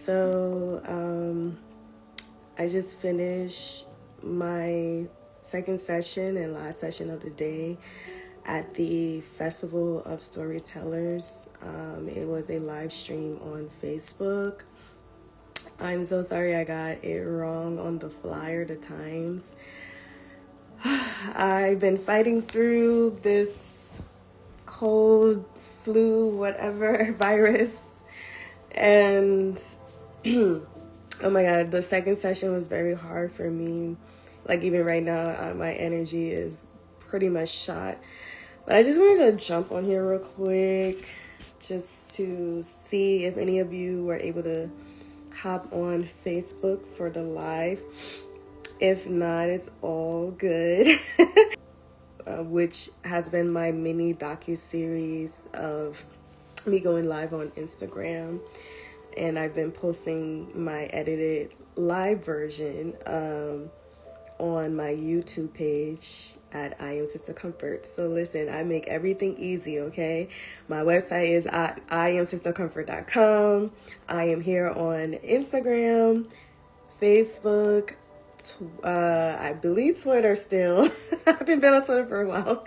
I just finished my second session and last session of the day at the Festival of Storytellers. It was a live stream on Facebook. I'm so sorry I got it wrong on the flyer, the times. I've been fighting through this cold, flu, whatever virus, and oh my God, the second session was very hard for me. Like even right now, my energy is pretty much shot. But I just wanted to jump on here real quick just to see if any of you were able to hop on Facebook for the live. If not, it's all good. Which has been my mini docu-series of me going live on Instagram. And I've been posting my edited live version on my YouTube page at I Am Sister Comfort. So listen, I make everything easy, okay? My website is at IamSisterComfort.com. I am here on Instagram, Facebook, I believe Twitter still. I haven't been on Twitter for a while.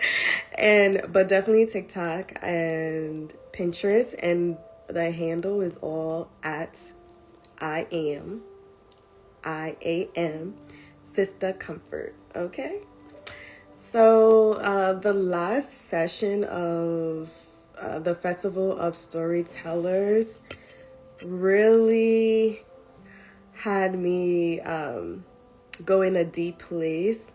But definitely TikTok and Pinterest, and the handle is all at I am Sister Comfort. Okay. So the last session of the Festival of Storytellers really had me go in a deep place.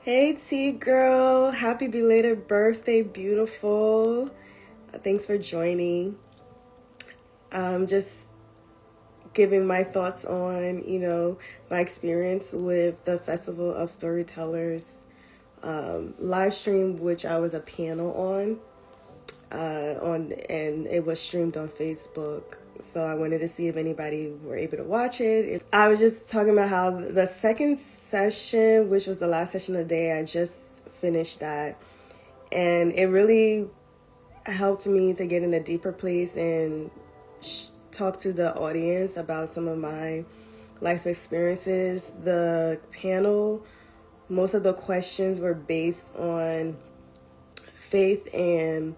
Hey T girl, happy belated birthday, beautiful. Thanks for joining. Just giving my thoughts on, my experience with the Festival of Storytellers live stream, which I was a panel on, and it was streamed on Facebook. So I wanted to see if anybody were able to watch it. I was just talking about how the second session, which was the last session of the day, I just finished that. And it really helped me to get in a deeper place and talk to the audience about some of my life experiences. The panel, most of the questions were based on faith and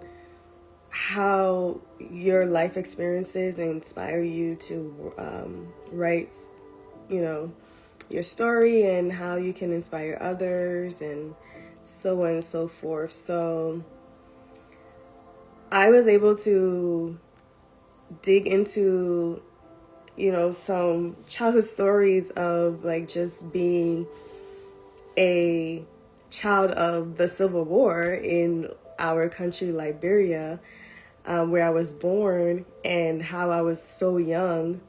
how your life experiences inspire you to write, your story, and how you can inspire others, and so on and so forth. So I was able to dig into, some childhood stories of just being a child of the Civil War in our country, Liberia, where I was born, and how I was so young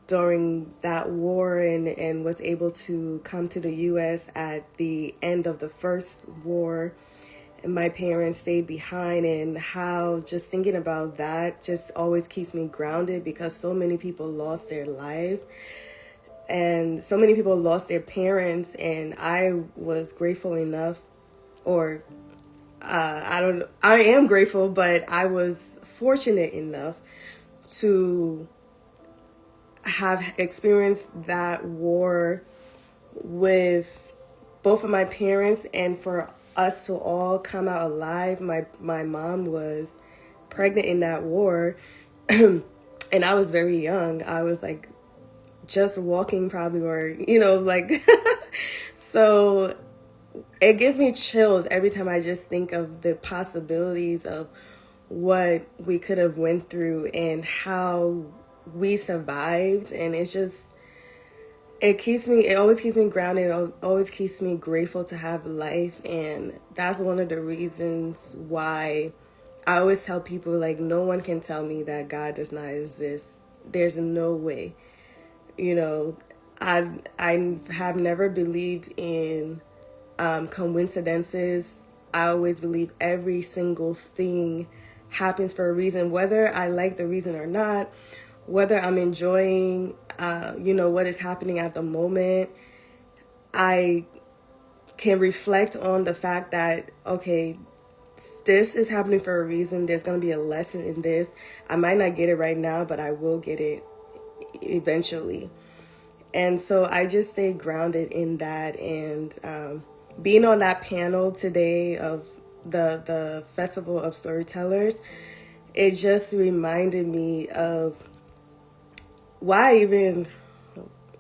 during that war and was able to come to the U.S. at the end of the first war. And my parents stayed behind, and how just thinking about that just always keeps me grounded, because so many people lost their life and so many people lost their parents. And I was grateful enough, or I am grateful, but I was fortunate enough to have experienced that war with both of my parents, and for us to all come out alive. My mom was pregnant in that war, and I was very young. I was just walking probably, or so it gives me chills every time I just think of the possibilities of what we could have went through and how we survived. And it always keeps me grounded. It always keeps me grateful to have life. And that's one of the reasons why I always tell people, no one can tell me that God does not exist. There's no way. I have never believed in coincidences. I always believe every single thing happens for a reason, whether I like the reason or not, whether I'm enjoying what is happening at the moment. I can reflect on the fact that, okay, this is happening for a reason. There's going to be a lesson in this. I might not get it right now, but I will get it, eventually. And so I just stay grounded in that. And being on that panel today of the Festival of Storytellers, it just reminded me of why I even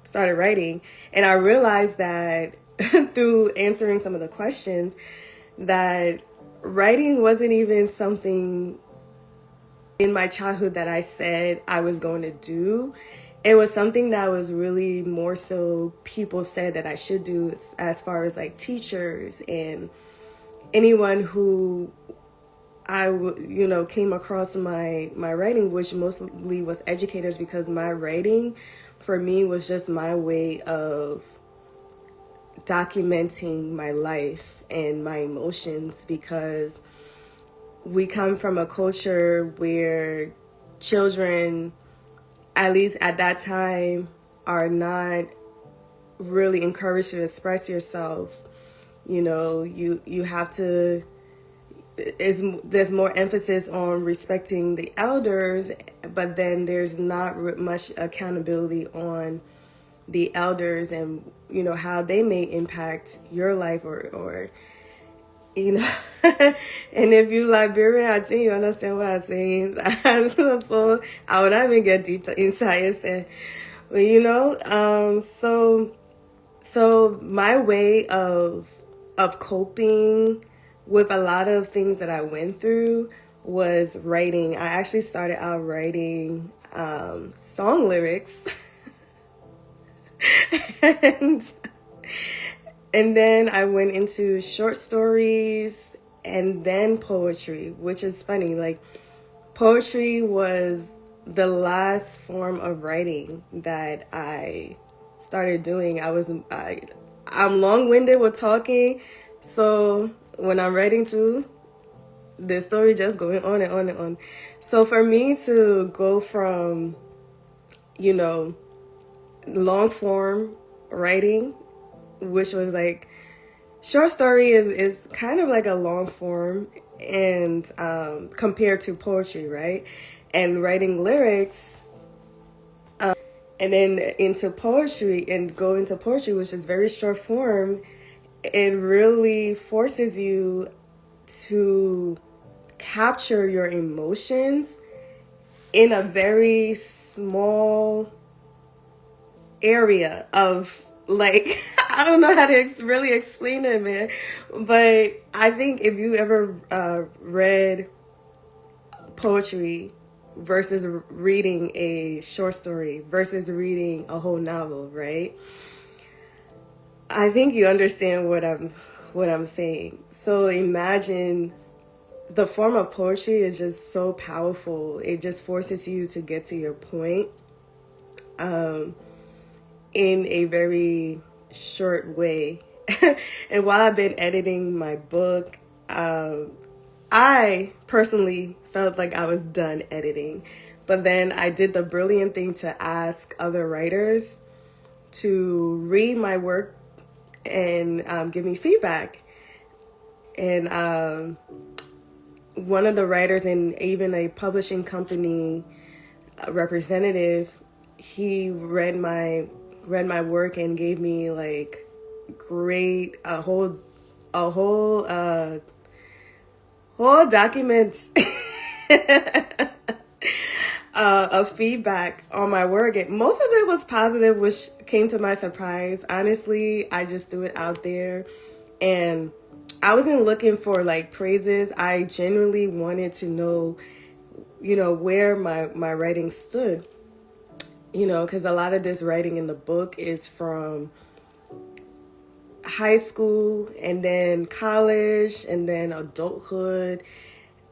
started writing. And I realized that through answering some of the questions, that writing wasn't even something in my childhood that I said I was going to do. It was something that was really more so people said that I should do, as far as like teachers and anyone who came across my writing, which mostly was educators, because my writing for me was just my way of documenting my life and my emotions, because we come from a culture where children, at least at that time, are not really encouraged to express yourself. You have to, there's more emphasis on respecting the elders, but then there's not much accountability on the elders and, how they may impact your life or and if you Liberian, I think you understand what I'm saying. So I would not even get deep inside it. But so my way of coping with a lot of things that I went through was writing. I actually started out writing song lyrics. And then I went into short stories and then poetry, which is funny. Like, poetry was the last form of writing that I started doing. I'm long-winded with talking, so when I'm writing too, the story just going on and on and on. So for me to go from, long form writing, which was like, short story is kind of like a long form, and compared to poetry, right? And writing lyrics, and then into poetry, and go into poetry, which is very short form, it really forces you to capture your emotions in a very small area of, like, I don't know how to really explain it, man. But I think if you ever read poetry versus reading a short story versus reading a whole novel, right? I think you understand what I'm saying. So imagine, the form of poetry is just so powerful. It just forces you to get to your point in a very short way. And while I've been editing my book, I personally felt like I was done editing. But then I did the brilliant thing to ask other writers to read my work and give me feedback. And one of the writers, and even a publishing company representative, he read my work and gave me like a whole document of feedback on my work. And most of it was positive, which came to my surprise. Honestly, I just threw it out there, and I wasn't looking for like praises. I genuinely wanted to know, where my writing stood. Because a lot of this writing in the book is from high school and then college and then adulthood.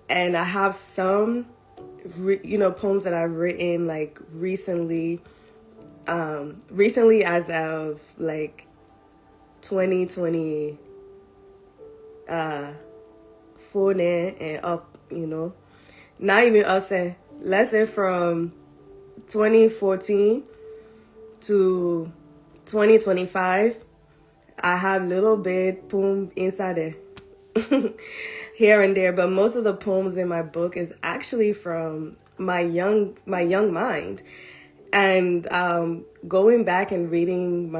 And I have some, poems that I've written like recently as of like 2020, fullness and up, not even us, let's say from 2014 to 2025, I have little bit poem inside there here and there, but most of the poems in my book is actually from my young mind. And going back and reading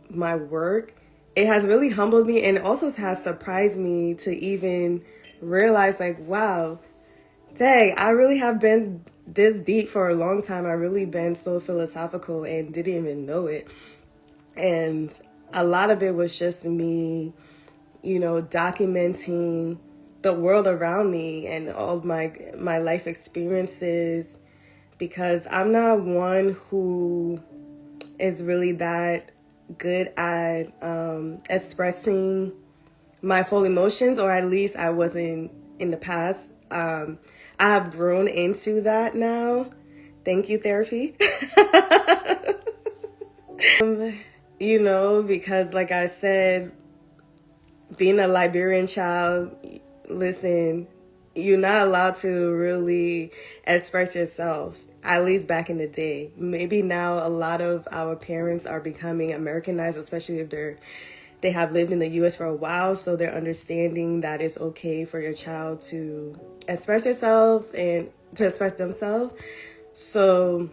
my work, it has really humbled me, and also has surprised me to even realize, like, wow, dang, I really have been this deep for a long time. I really been so philosophical and didn't even know it. And a lot of it was just me, documenting the world around me and all of my life experiences, because I'm not one who is really that good at expressing my full emotions, or at least I wasn't in the past. I have grown into that now. Thank you, therapy. Because like I said, being a Liberian child, listen, you're not allowed to really express yourself, at least back in the day. Maybe now a lot of our parents are becoming Americanized, especially if they have lived in the US for a while, so they're understanding that it's okay for your child to express yourself and to express themselves. So,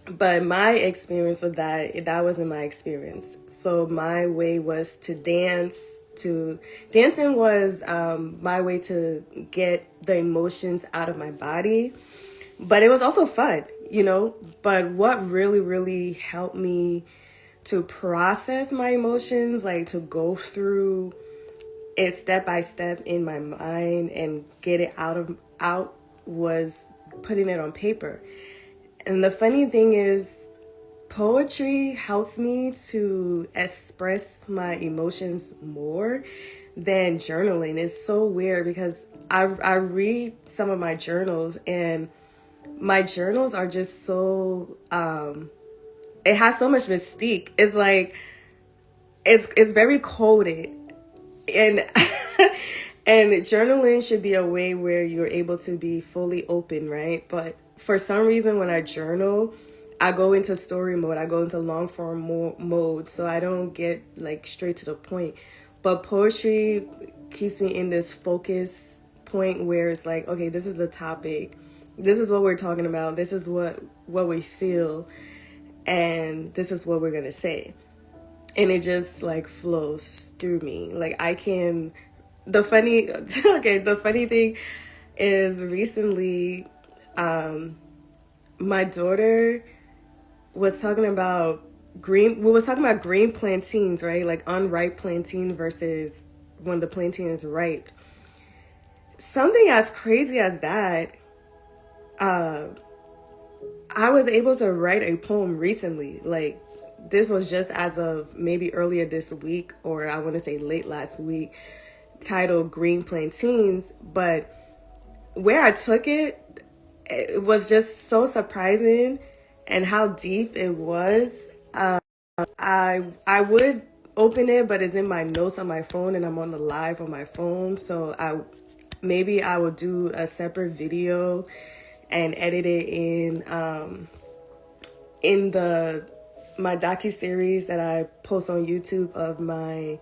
but my experience with that wasn't my experience. So my way was to dance. Dancing was my way to get the emotions out of my body, but it was also fun, But what really, really helped me to process my emotions, like to go through it step by step in my mind and get it out, was putting it on paper. And the funny thing is, poetry helps me to express my emotions more than journaling. It's so weird because I read some of my journals, and my journals are just so it has so much mystique. It's like it's very coded, and and journaling should be a way where you're able to be fully open, right? But for some reason, when I journal, I go into story mode. I go into long form mode, so I don't get like straight to the point. But poetry keeps me in this focus point where it's like, okay, this is the topic. This is what we're talking about. This is what we feel. And this is what we're going to say. And it just like flows through me. Like the funny thing is, recently, my daughter was talking about we was talking about green plantains, right? Like unripe plantain versus when the plantain is ripe. Something as crazy as that, I was able to write a poem recently. Like, this was just as of maybe earlier this week, or I want to say late last week, titled Green Plantains. But where I took it, it was just so surprising, and how deep it was. I would open it, but it's in my notes on my phone, and I'm on the live on my phone. So maybe I will do a separate video and edit it in my docuseries that I post on YouTube of my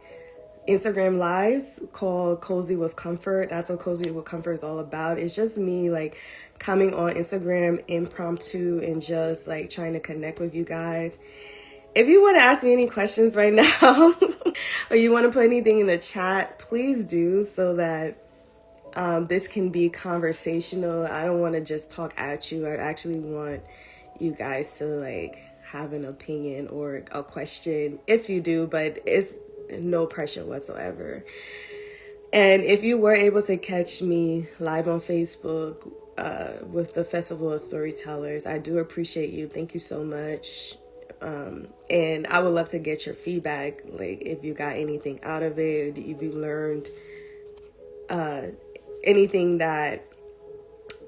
Instagram lives called Cozy with Comfort. That's what Cozy with Comfort is all about. It's just me like coming on Instagram impromptu and just like trying to connect with you guys. If you want to ask me any questions right now or you want to put anything in the chat, please do, so that this can be conversational. I don't want to just talk at you. I actually want you guys to like have an opinion or a question, if you do, but it's no pressure whatsoever. And if you were able to catch me live on Facebook with the Festival of Storytellers, I do appreciate you. Thank you so much. And I would love to get your feedback, like if you got anything out of it, if you learned anything that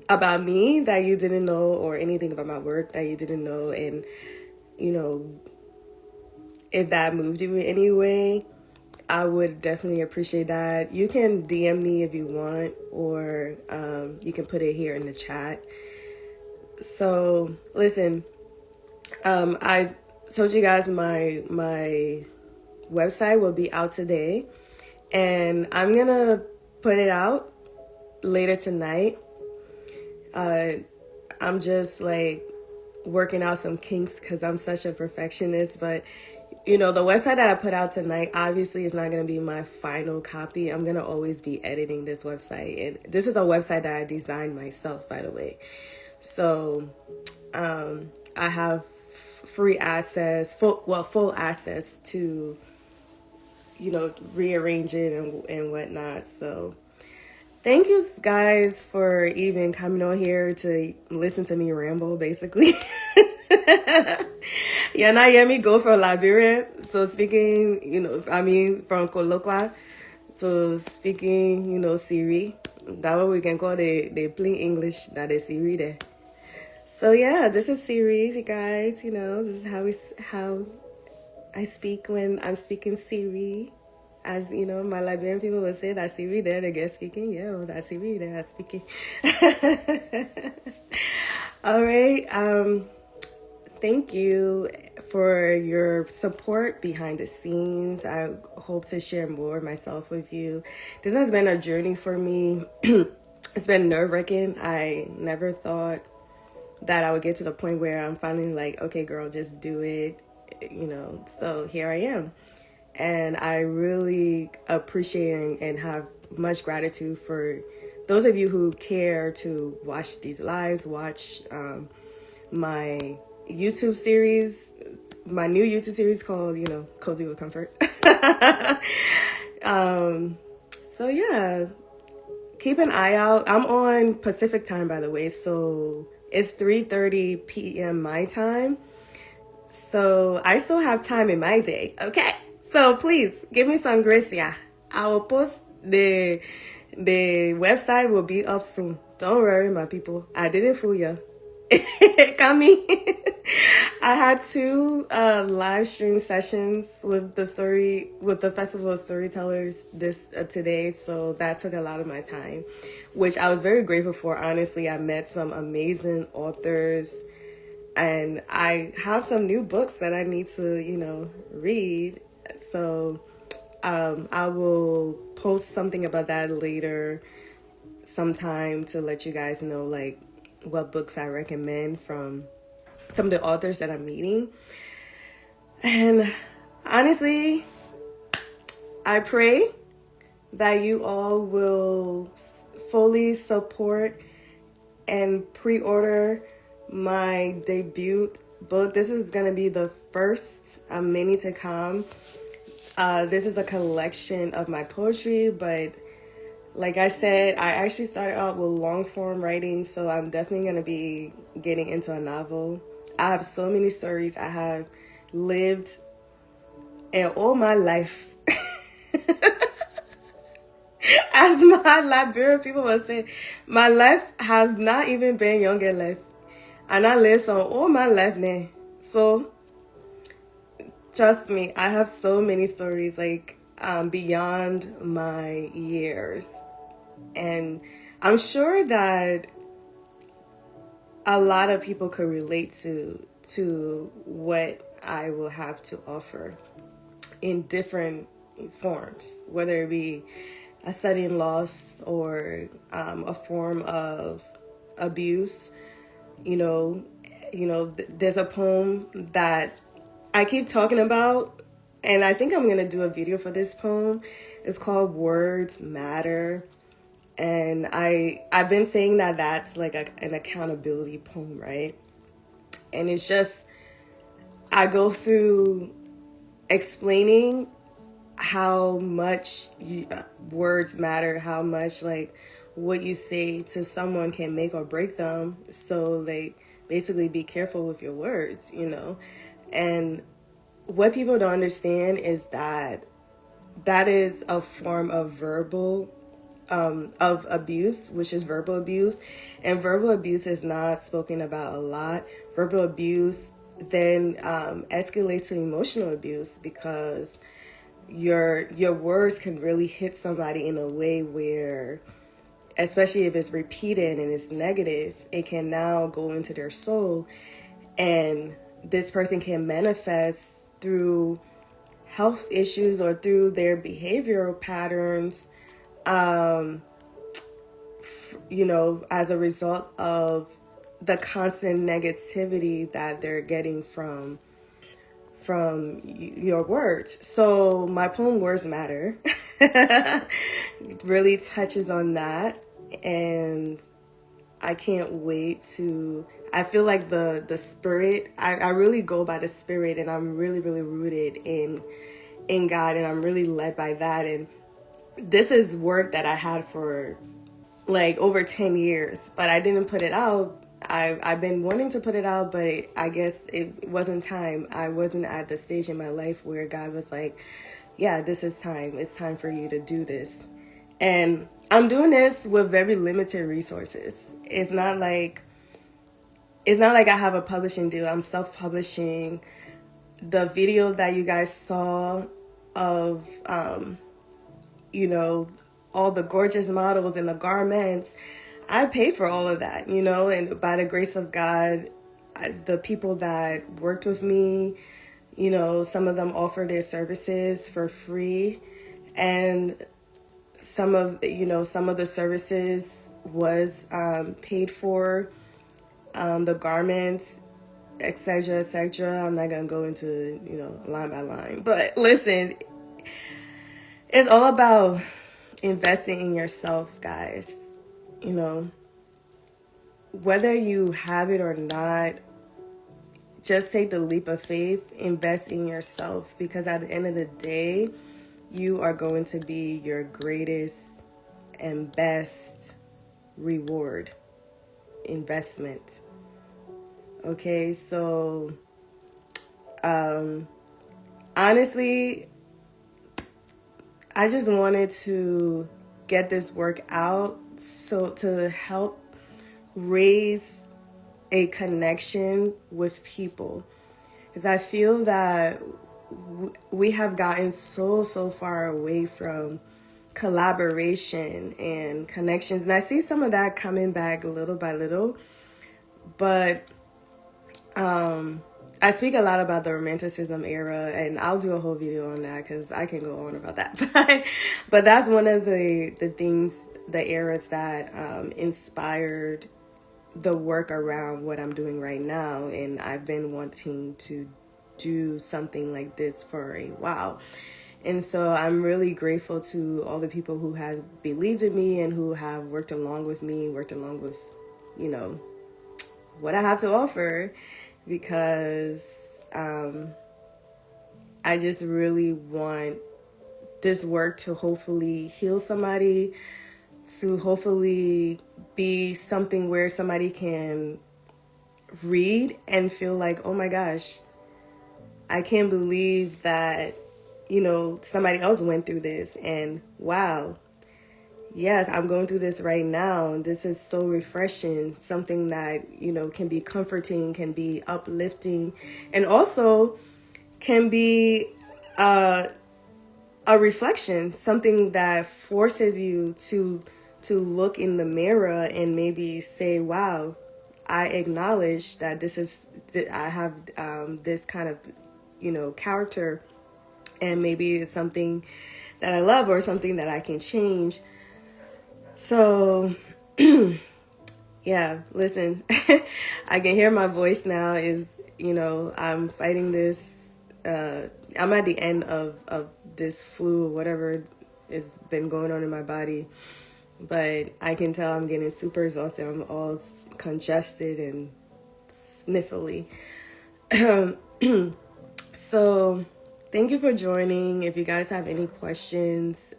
about me that you didn't know, or anything about my work that you didn't know, and if that moved you in any way, I would definitely appreciate that. You can DM me if you want, or you can put it here in the chat. So listen, I told you guys my website will be out today, and I'm gonna put it out later tonight. I'm just like working out some kinks because I'm such a perfectionist. But, you know, the website that I put out tonight obviously is not going to be my final copy. I'm going to always be editing this website. And this is a website that I designed myself, by the way. So I have free access, full access to, you know, rearrange it and whatnot. So thank you guys for even coming on here to listen to me ramble, basically. Yeah, now hear me go from Liberian. So speaking, you know, I mean, from Koloqua to speaking, you know, Siri. That way we can call the plain English that is Siri there. So yeah, this is Siri, you guys. You know, this is how I speak when I'm speaking Siri. As you know, my Liberian people will say that Siri there, they get speaking. Yeah, well, that Siri there, speaking. All right. Thank you for your support behind the scenes. I hope to share more of myself with you. This has been a journey for me. It's been nerve-wracking. I never thought that I would get to the point where I'm finally like, okay, girl, just do it. You know, so here I am. And I really appreciate and have much gratitude for those of you who care to watch these lives, watch my YouTube series, my new YouTube series called, you know, Cozy with Comfort. So yeah, keep an eye out. I'm on Pacific time, by the way, so it's 3:30 p.m. my time. So I still have time in my day, okay? So please give me some grace, yeah. I will post the website will be up soon. Don't worry, my people. I didn't fool you. Kami. I had 2 live stream sessions with the Festival of Storytellers today, so that took a lot of my time, which I was very grateful for. Honestly, I met some amazing authors, and I have some new books that I need to, you know, read. So I will post something about that later sometime to let you guys know, like, what books I recommend from some of the authors that I'm meeting. And honestly, I pray that you all will fully support and pre-order my debut book. This is going to be the first of many to come. This is a collection of my poetry, but like I said, I actually started out with long form writing, so I'm definitely going to be getting into a novel. I have so many stories I have lived in all my life. As my Liberian people will say, my life has not even been younger life. And I live some all my life now. So trust me, I have so many stories, like, beyond my years. And I'm sure that a lot of people could relate to what I will have to offer in different forms, whether it be a sudden loss or a form of abuse. You know, there's a poem that I keep talking about, and I think I'm going to do a video for this poem. It's called Words Matter. And I've been saying that that's like an accountability poem, right? And it's just, I go through explaining how much words matter, how much, like, what you say to someone can make or break them. So, like, basically be careful with your words, you know? And what people don't understand is that is a form of verbal of abuse, which is verbal abuse. And verbal abuse is not spoken about a lot. Verbal abuse then escalates to emotional abuse, because your words can really hit somebody in a way where, especially if it's repeated and it's negative, it can now go into their soul, and this person can manifest through health issues or through their behavioral patterns, you know, as a result of the constant negativity that they're getting from your words. So my poem Words Matter really touches on that, and I can't wait to, I feel like the spirit, I really go by the spirit, and I'm really, really rooted in God, and I'm really led by that. And this is work that I had for like over 10 years, but I didn't put it out. I've been wanting to put it out, but I guess it wasn't time. I wasn't at the stage in my life where God was like, yeah, this is time. It's time for you to do this. And I'm doing this with very limited resources. It's not like I have a publishing deal. I'm self-publishing. The video that you guys saw of, all the gorgeous models and the garments, I paid for all of that, and by the grace of God, the people that worked with me, some of them offer their services for free, and some of the services was paid for, the garments, etc., etc. I'm not gonna go into line by line, but listen, it's all about investing in yourself, guys. Whether you have it or not, just take the leap of faith, invest in yourself, because at the end of the day, you are going to be your greatest and best reward, investment. Okay, so honestly, I just wanted to get this work out so to help raise a connection with people, because I feel that we have gotten so far away from collaboration and connections, and I see some of that coming back little by little, but I speak a lot about the Romanticism era, and I'll do a whole video on that because I can go on about that. But that's one of the things, the eras that inspired the work around what I'm doing right now. And I've been wanting to do something like this for a while. And so I'm really grateful to all the people who have believed in me and who have worked along with me, what I have to offer, because I just really want this work to hopefully heal somebody, to hopefully be something where somebody can read and feel like, oh my gosh, I can't believe that, somebody else went through this, and wow, yes, I'm going through this right now. This is so refreshing, something that, can be comforting, can be uplifting, and also can be a reflection, something that forces you to look in the mirror and maybe say, wow, I acknowledge that I have this kind of, character, and maybe it's something that I love or something that I can change. So, yeah, listen, I can hear my voice now is, I'm fighting this. I'm at the end of this flu or whatever has been going on in my body, but I can tell I'm getting super exhausted. I'm all congested and sniffly. So thank you for joining. If you guys have any questions,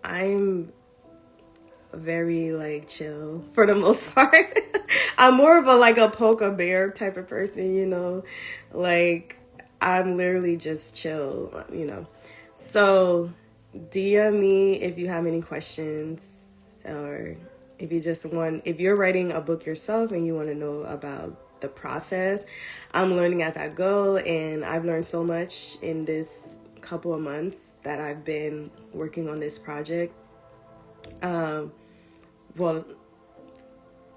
I'm very chill for the most part. I'm more of a poker bear type of person, I'm literally just chill, So DM me if you have any questions, or if you're writing a book yourself and you want to know about the process. I'm learning as I go, and I've learned so much in this couple of months that I've been working on this project.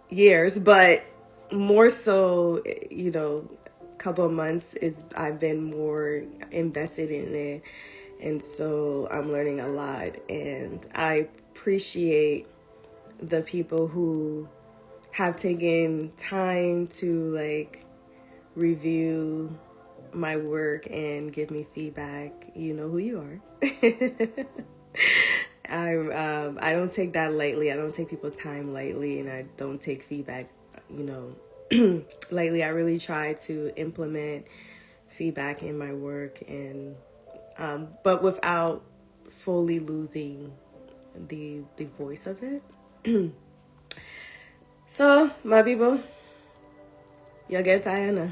Years, but more so, couple of months I've been more invested in it, and so I'm learning a lot, and I appreciate the people who have taken time to like review my work and give me feedback, you know who you are. I don't take that lightly. I don't take people's time lightly, and I don't take feedback, lightly. I really try to implement feedback in my work, and but without fully losing the voice of it. So, my people, you get tired now.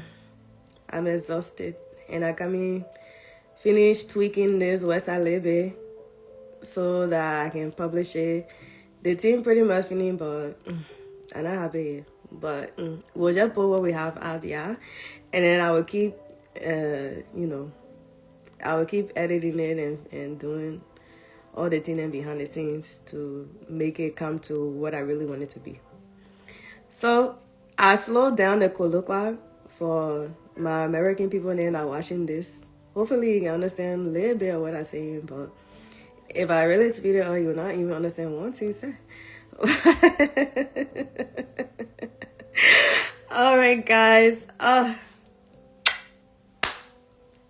I'm exhausted, and I can finish tweaking this West Alibi so that I can publish it. The team pretty much finished, but I'm not happy. But we'll just put what we have out there, and then I will keep, I will keep editing it and doing all the things behind the scenes to make it come to what I really want it to be. So I slowed down the Koloqua for my American people that are watching this. Hopefully you can understand a little bit of what I'm saying, but if I really speed it up, you'll not even understand one thing said. All right, guys.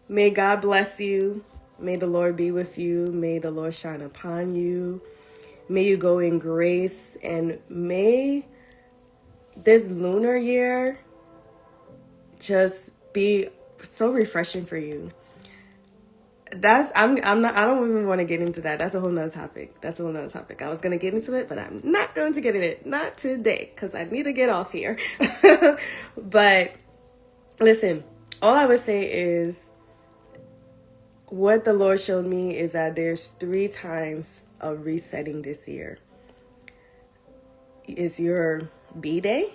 May God bless you. May the Lord be with you. May the Lord shine upon you. May you go in grace, and may this lunar year just be so refreshing for you. I don't even want to get into that. That's a whole nother topic. I was going to get into it, but I'm not going to get in it. Not today, because I need to get off here. But listen, all I would say is what the Lord showed me is that there's 3 times of resetting this year. It's your B-Day,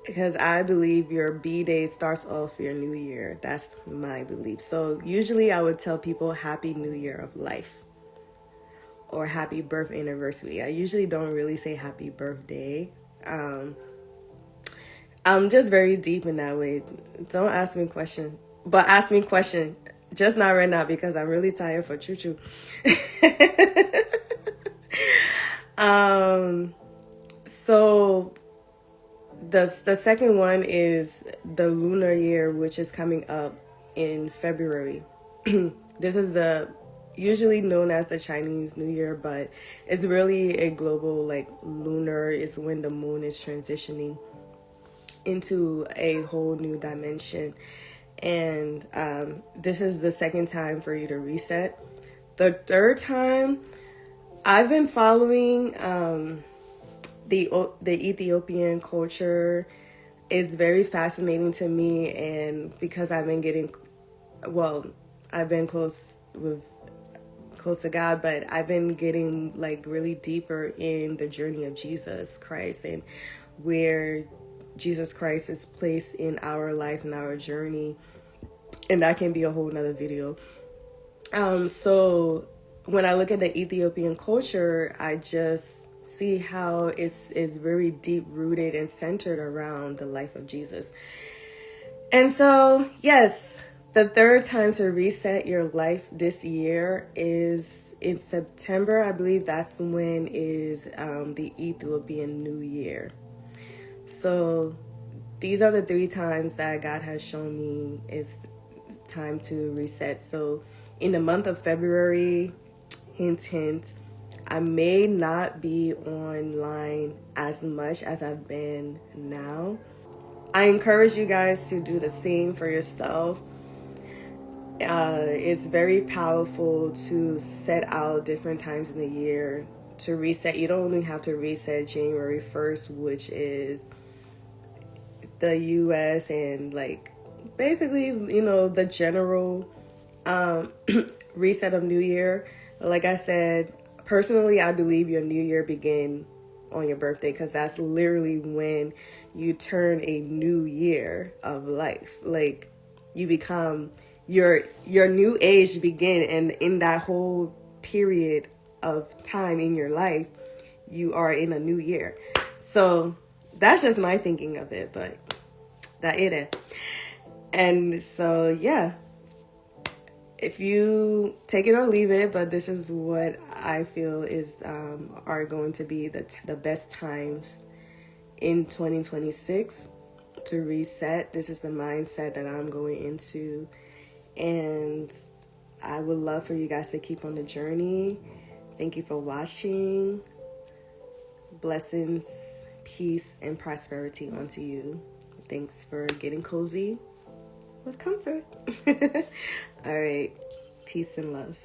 because I believe your B-Day starts off your new year. That's my belief. So usually I would tell people Happy New Year of Life or Happy Birth Anniversary. I usually don't really say Happy Birthday. I'm just very deep in that way. Don't ask me question, but ask me question. Just not right now, because I'm really tired for choo-choo. So the second one is the lunar year, which is coming up in February. This is usually known as the Chinese New Year, but it's really a global, like, lunar is when the moon is transitioning into a whole new dimension. And this is the second time for you to reset. The third time, I've been following the Ethiopian culture. Is very fascinating to me, and because I've been close to God, but I've been getting like really deeper in the journey of Jesus Christ and where Jesus Christ is placed in our life and our journey, and that can be a whole nother video. So when I look at the Ethiopian culture, I just see how it's very deep rooted and centered around the life of Jesus. And so, yes, the third time to reset your life this year is in September. I believe that's when is the Ethiopian New Year. So these are the 3 times that God has shown me it's time to reset. So in the month of February, hint, hint, I may not be online as much as I've been now. I encourage you guys to do the same for yourself. It's very powerful to set out different times in the year to reset. You don't only have to reset January 1st, which is the US and like basically, the general reset of New Year. Like I said, personally, I believe your New Year begin on your birthday, because that's literally when you turn a new year of life. Like you become your new age begin, and in that whole period of time in your life, you are in a new year. So that's just my thinking of it, but that it is. And so, yeah. if you take it or leave it, but this is what I feel is are going to be the best times in 2026 to reset. This is the mindset that I'm going into, and I would love for you guys to keep on the journey. Thank you for watching. Blessings, peace, and prosperity unto you. Thanks for getting cozy with comfort. All right. Peace and love.